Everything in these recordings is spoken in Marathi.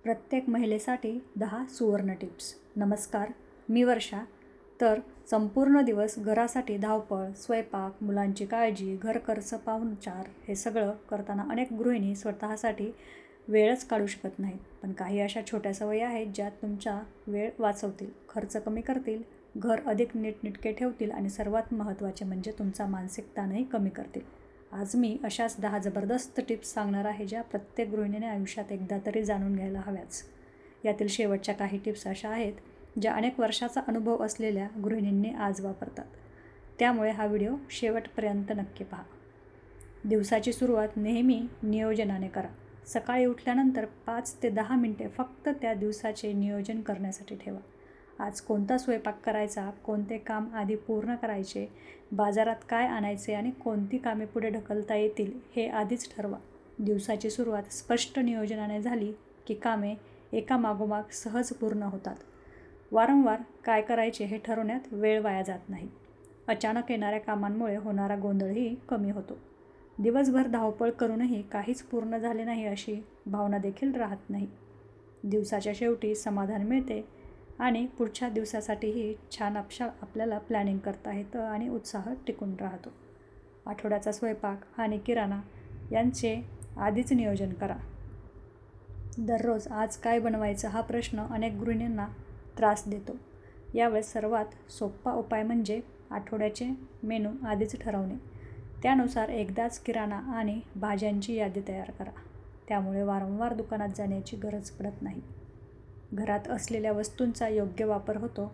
प्रत्येक महिलेसाठी 10 सुवर्ण टिप्स. नमस्कार, मी वर्षा. तर संपूर्ण दिवस घरासाठी धावपळ, स्वयंपाक, मुलांची काळजी, घर खर्च, पाहुणचार हे सगळं करताना अनेक गृहिणी स्वतःसाठी वेळच काढू शकत नाहीत. पण काही अशा छोट्या सवयी आहेत ज्या तुमचा वेळ वाचवतील, खर्च कमी करतील, घर अधिक नीटनेटके ठेवतील आणि सर्वात महत्त्वाचे म्हणजे तुमचा मानसिक ताणही कमी करतील. आज मी अशाच 10 जबरदस्त टिप्स सांगणार आहे ज्या प्रत्येक गृहिणीने आयुष्यात एकदा तरी जाणून घ्यायला हव्याच. यातील शेवटच्या काही टिप्स अशा आहेत ज्या अनेक वर्षाचा अनुभव असलेल्या गृहिणींनी आज वापरतात. त्यामुळे हा व्हिडिओ शेवटपर्यंत नक्की पहा. दिवसाची सुरुवात नेहमी नियोजनाने करा. सकाळी उठल्यानंतर 5 ते 10 मिनिटे फक्त त्या दिवसाचे नियोजन करण्यासाठी ठेवा. आज कोणता स्वयंपाक करायचा, कोणते काम आधी पूर्ण करायचे, बाजारात काय आणायचे आणि कोणती कामे पुढे ढकलता येतील हे आधीच ठरवा. दिवसाची सुरुवात स्पष्ट नियोजनाने झाली की कामे एकामागोमाग सहज पूर्ण होतात. वारंवार काय करायचे हे ठरवण्यात वेळ वाया जात नाही. अचानक येणाऱ्या कामांमुळे होणारा गोंधळही कमी होतो. दिवसभर धावपळ करूनही काहीच पूर्ण झाले नाही अशी भावना देखील राहत नाही. दिवसाच्या शेवटी समाधान मिळते आणि पुढच्या दिवसासाठीही छान आपल्याला प्लॅनिंग करता येतं आणि उत्साह टिकून राहतो. आठवड्याचा स्वयंपाक आणि किराणा यांचे आधीच नियोजन करा. दररोज आज काय बनवायचं हा प्रश्न अनेक गृहिणींना त्रास देतो. यावेळेस सर्वात सोपा उपाय म्हणजे आठवड्याचे मेनू आधीच ठरवणे. त्यानुसार एकदाच किराणा आणि भाज्यांची यादी तयार करा. त्यामुळे वारंवार दुकानात जाण्याची गरज पडत नाही. घरात असलेल्या वस्तूंचा योग्य वापर होतो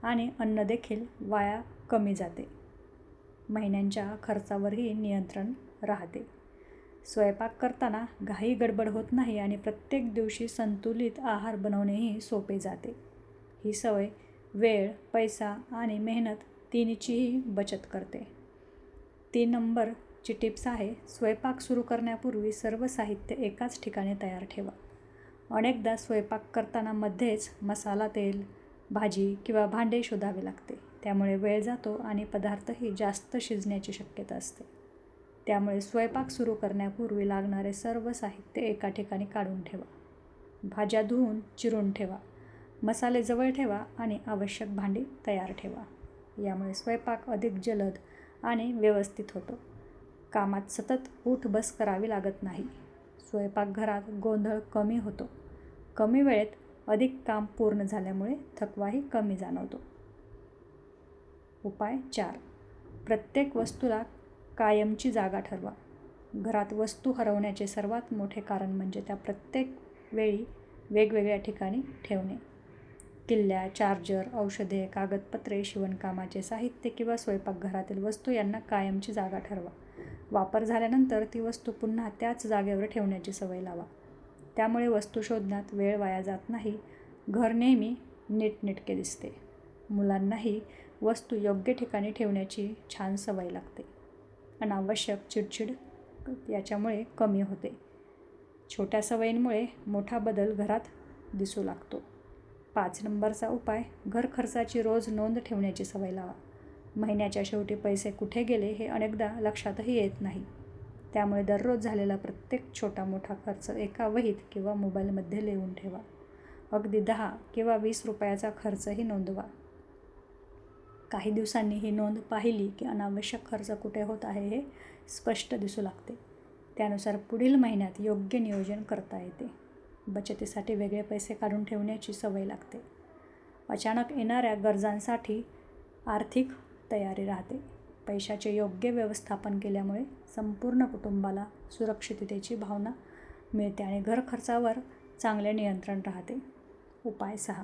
आणि अन्न देखील वाया कमी जाते. महिन्यांच्या खर्चावरही नियंत्रण राहते. स्वयंपाक करताना घाई गडबड होत नाही आणि प्रत्येक दिवशी संतुलित आहार बनवणेही सोपे जाते. ही सवय वेळ, पैसा आणि मेहनत तिन्हीचीही बचत करते. 3 नंबरची टिप्स आहे, स्वयंपाक सुरू करण्यापूर्वी सर्व साहित्य एकाच ठिकाणी तयार ठेवा. अनेकदा स्वयंपाक करताना मध्येच मसाला, तेल, भाजी किंवा भांडे शोधावे लागते. त्यामुळे वेळ जातो आणि पदार्थही जास्त शिजण्याची शक्यता असते. त्यामुळे स्वयंपाक सुरू करण्यापूर्वी लागणारे सर्व साहित्य एका ठिकाणी काढून ठेवा. भाज्या धुवून चिरून ठेवा. मसाले जवळ ठेवा आणि आवश्यक भांडी तयार ठेवा. यामुळे स्वयंपाक अधिक जलद आणि व्यवस्थित होतो. कामात सतत उठ-बस करावी लागत नाही. स्वयंपाकघरात गोंधळ कमी होतो. कमी वेळेत अधिक काम पूर्ण झाल्यामुळे थकवाही कमी जाणवतो. उपाय 4. प्रत्येक वस्तूला कायमची जागा ठरवा. घरात वस्तू हरवण्याचे सर्वात मोठे कारण म्हणजे त्या प्रत्येक वेळी वेगवेगळ्या ठिकाणी ठेवणे. किल्ल्या, चार्जर, औषधे, कागदपत्रे, शिवणकामाचे साहित्य किंवा स्वयंपाकघरातील वस्तू यांना कायमची जागा ठरवा. वापर झाल्यानंतर ती वस्तू पुन्हा त्याच जागेवर ठेवण्याची सवय लावा. त्यामुळे वस्तू शोधण्यात वेळ वाया जात नाही. घर नेहमी नीटनेटके दिसते. मुलांनाही वस्तू योग्य ठिकाणी ठेवण्याची छान सवय लागते. अनावश्यक चिडचिड याच्यामुळे कमी होते. छोट्या सवयींमुळे मोठा बदल घरात दिसू लागतो. 5 नंबरचा उपाय, घर खर्चाची रोज नोंद ठेवण्याची सवय लावा. महिन्याच्या शेवटी पैसे कुठे गेले हे अनेकदा लक्षातही येत नाही. त्यामुळे दररोज झालेला प्रत्येक छोटा मोठा खर्च एका वहीत किंवा मोबाईलमध्ये लिहून ठेवा. अगदी 10 किंवा 20 रुपयाचा खर्चही नोंदवा. काही दिवसांनी ही नोंद पाहिली की अनावश्यक खर्च कुठे होत आहे हे स्पष्ट दिसू लागते. त्यानुसार पुढील महिन्यात योग्य नियोजन करता येते. बचतीसाठी वेगळे पैसे काढून ठेवण्याची सवय लागते. अचानक येणाऱ्या गरजांसाठी आर्थिक तयारी राहते. पैशाचे योग्य व्यवस्थापन केल्यामुळे संपूर्ण कुटुंबाला सुरक्षिततेची भावना मिळते आणि घर खर्चावर चांगले नियंत्रण राहते. उपाय 6.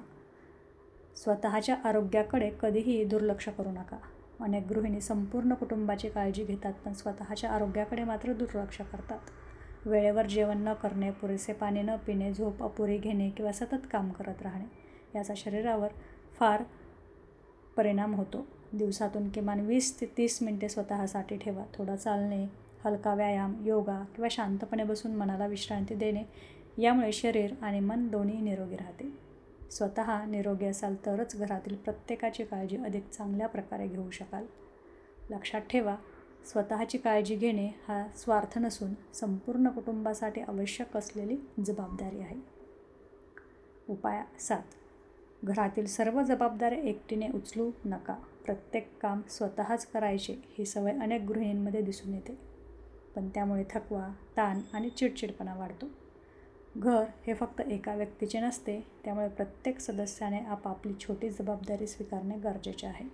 स्वतःच्या आरोग्याकडे कधीही दुर्लक्ष करू नका. अनेक गृहिणी संपूर्ण कुटुंबाची काळजी घेतात पण स्वतःच्या आरोग्याकडे मात्र दुर्लक्ष करतात. वेळेवर जेवण न करणे, पुरेसे पाणी न पिणे, झोप अपुरी घेणे किंवा सतत काम करत राहणे याचा शरीरावर फार परिणाम होतो. दिवसातून किमान 20 ते 30 मिनिटे स्वतःसाठी ठेवा. थोडा चालणे, हलका व्यायाम, योगा किंवा शांतपणे बसून मनाला विश्रांती देणे यामुळे शरीर आणि मन दोन्ही निरोगी राहते. स्वतः निरोगी असाल तरच घरातील प्रत्येकाची काळजी अधिक चांगल्या प्रकारे घेऊ शकाल. लक्षात ठेवा, स्वतःची काळजी घेणे हा स्वार्थ नसून संपूर्ण कुटुंबासाठी आवश्यक असलेली जबाबदारी आहे. उपाय 7. घरातील सर्व जबाबदाऱ्या एकटीने उचलू नका. प्रत्येक काम स्वतःच करायचे ही सवय अनेक गृहिणींमध्ये दिसून येते, पण त्यामुळे थकवा, ताण आणि चिडचिडपणा वाढतो. घर हे फक्त एका व्यक्तीचे नसते, त्यामुळे प्रत्येक सदस्याने आपापली छोटी जबाबदारी स्वीकारणे गरजेचे आहे.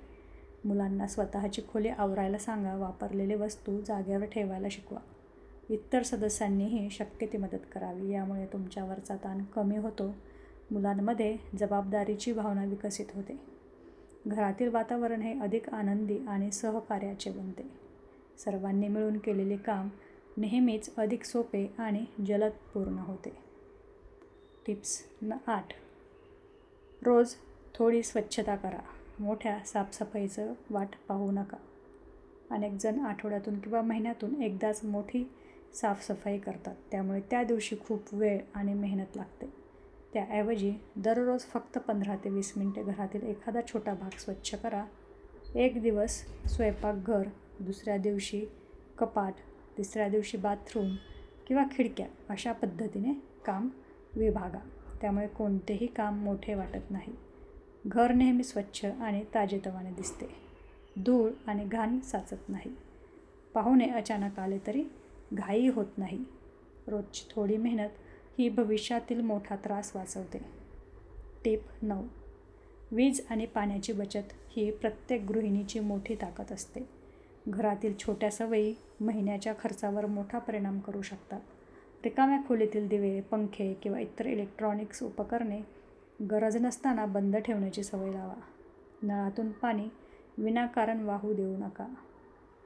मुलांना स्वतःची खोली आवरायला सांगा, वापरलेली वस्तू जागेवर ठेवायला शिकवा. इतर सदस्यांनीही शक्य ती मदत करावी, यामुळे तुमच्यावरचा ताण कमी होतो. मुलांमध्ये जबाबदारीची भावना विकसित होते. घरातील वातावरण हे अधिक आनंदी आणि सहकार्याचे बनते. सर्वांनी मिळून केलेले काम नेहमीच अधिक सोपे आणि जलद पूर्ण होते. टिप्स 8. रोज थोडी स्वच्छता करा. मोठ्या साफसफाईचं वाट पाहू नका. अनेक जण आठवड्यातून किंवा महिन्यातून एकदाच मोठी साफसफाई करतात, त्यामुळे त्या दिवशी खूप वेळ आणि मेहनत लागते. त्याऐवजी दररोज फक्त 15 ते 20 मिनिटे घरातील एखादा छोटा भाग स्वच्छ करा. एक दिवस स्वयंपाकघर, दुसऱ्या दिवशी कपाट, तिसऱ्या दिवशी बाथरूम किंवा खिडक्या अशा पद्धतीने काम विभागा. त्यामुळे कोणतेही काम मोठे वाटत नाही. घर नेहमी स्वच्छ आणि ताजेतवाने दिसते. धूळ आणि घाण साचत नाही. पाहुणे अचानक आले तरी घाई होत नाही. रोजची थोडी मेहनत ही भविष्यातील मोठा त्रास वाचवते. टिप 9. वीज आणि पाण्याची बचत ही प्रत्येक गृहिणीची मोठी ताकद असते. घरातील छोट्या सवयी महिन्याच्या खर्चावर मोठा परिणाम करू शकतात. रिकाम्या खोलीतील दिवे, पंखे किंवा इतर इलेक्ट्रॉनिक्स उपकरणे गरज नसताना बंद ठेवण्याची सवय लावा. नळातून पाणी विनाकारण वाहू देऊ नका.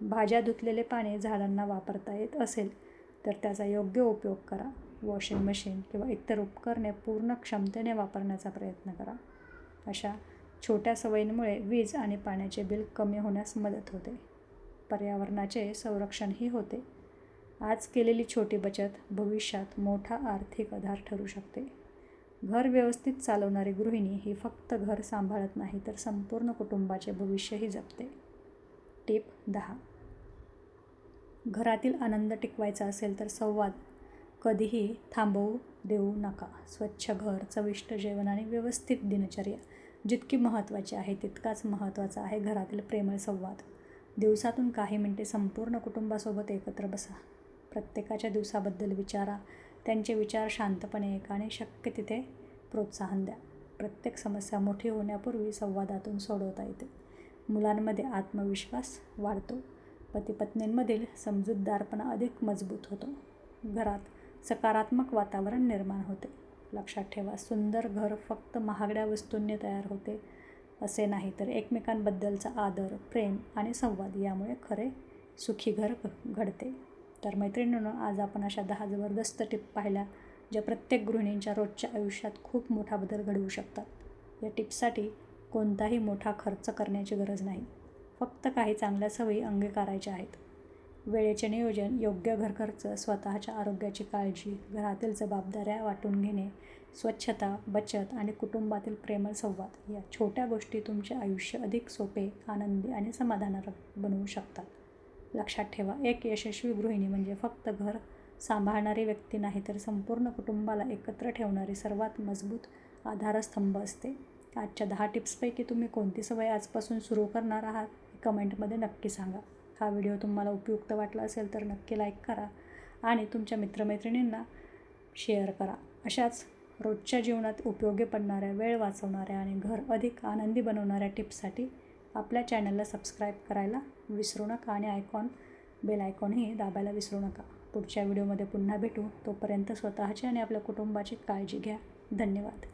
भाज्या धुतलेले पाणी झाडांना वापरता येत असेल तर त्याचा योग्य उपयोग करा. वॉशिंग मशीन किंवा इतर उपकरणे पूर्ण क्षमतेने वापरण्याचा प्रयत्न करा. अशा छोट्या सवयींमुळे वीज आणि पाण्याचे बिल कमी होण्यास मदत होते. पर्यावरणाचे संरक्षणही होते. आज केलेली छोटी बचत भविष्यात मोठा आर्थिक आधार ठरू शकते. घर व्यवस्थित चालवणारी गृहिणी ही फक्त घर सांभाळत नाही, तर संपूर्ण कुटुंबाचे भविष्यही जपते. टिप 10. घरातील आनंद टिकवायचा असेल तर संवाद कधीही थांबवू देऊ नका. स्वच्छ घर, चविष्ट जेवण आणि व्यवस्थित दिनचर्या जितकी महत्त्वाची आहे, तितकाच महत्त्वाचा आहे घरातील प्रेमळ संवाद. दिवसातून काही मिनिटे संपूर्ण कुटुंबासोबत एकत्र बसा. प्रत्येकाच्या दिवसाबद्दल विचारा. त्यांचे विचार शांतपणे ऐका आणि शक्य तिथे प्रोत्साहन द्या. प्रत्येक समस्या मोठी होण्यापूर्वी संवादातून सोडवता येते. मुलांमध्ये आत्मविश्वास वाढतो. पती-पत्नींमधील समजूतदारपणा अधिक मजबूत होतो. घरात सकारात्मक वातावरण निर्माण होते. लक्षात ठेवा, सुंदर घर फक्त महागड्या वस्तूंनी तयार होते असे नाही, तर एकमेकांबद्दलचा आदर, प्रेम आणि संवाद यामुळे खरे सुखी घर घडते. तर मैत्रिणींनो, आज आपण अशा 10 जबरदस्त टिप पाहिल्या, ज्या प्रत्येक गृहिणींच्या रोजच्या आयुष्यात खूप मोठा बदल घडवू शकतात. या टिप्ससाठी कोणताही मोठा खर्च करण्याची गरज नाही. फक्त काही चांगल्या सवयी अंगीकारायच्या आहेत. वेळेचे नियोजन, योग्य घरखर्च, स्वतःच्या आरोग्याची काळजी, घरातील जबाबदाऱ्या वाटून घेणे, स्वच्छता, बचत आणि कुटुंबातील प्रेमळ संवाद या छोट्या गोष्टी तुमचे आयुष्य अधिक सोपे, आनंदी आणि समाधानकारक बनवू शकतात. लक्षात ठेवा, एक यशस्वी गृहिणी म्हणजे फक्त घर सांभाळणारी व्यक्ती नाही, तर संपूर्ण कुटुंबाला एकत्र ठेवणारी सर्वात मजबूत आधारस्तंभ असते. आजच्या 10 टिप्सपैकी तुम्ही कोणती सवय आजपासून सुरू करणार आहात हे कमेंटमध्ये नक्की सांगा. हा व्हिडिओ तुम्हाला उपयुक्त वाटला असेल तर नक्की लाईक करा आणि तुमच्या मित्रमैत्रिणींना शेअर करा. अशाच रोजच्या जीवनात उपयोगी पडणाऱ्या, वेळ वाचवणाऱ्या आणि घर अधिक आनंदी बनवणाऱ्या टिप्ससाठी आपल्या चॅनलला सबस्क्राईब करायला विसरू नका आणि बेल आयकॉनही दाबायला विसरू नका. पुढच्या व्हिडिओमध्ये पुन्हा भेटू. तोपर्यंत स्वतःची आणि आपल्या कुटुंबाची काळजी घ्या. धन्यवाद.